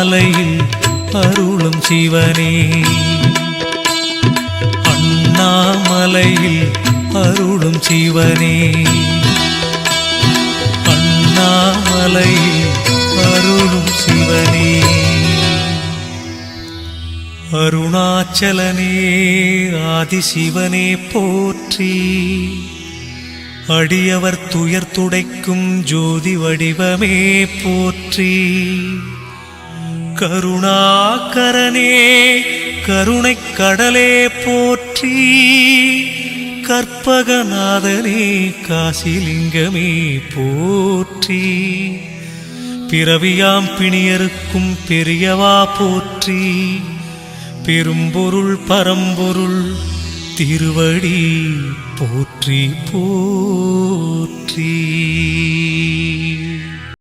அண்ணாமலையில் அருளும் சிவனே அண்ணாமலையில் அருளும் சிவனே அண்ணாமலையில் அருளும் சிவனே அருணாச்சலனே ஆதிசிவனே போற்றி அடியவர் துயர் துடைக்கும் ஜோதி வடிவமே போற்றி கருணாகரனே கருணைக் கடலே போற்றி கற்பகநாதனே காசிலிங்கமே போற்றி பிறவியாம் பிணியருக்கும் பெரியவா போற்றி பெரும்பொருள் பரம்பொருள் திருவடி போற்றி போற்றி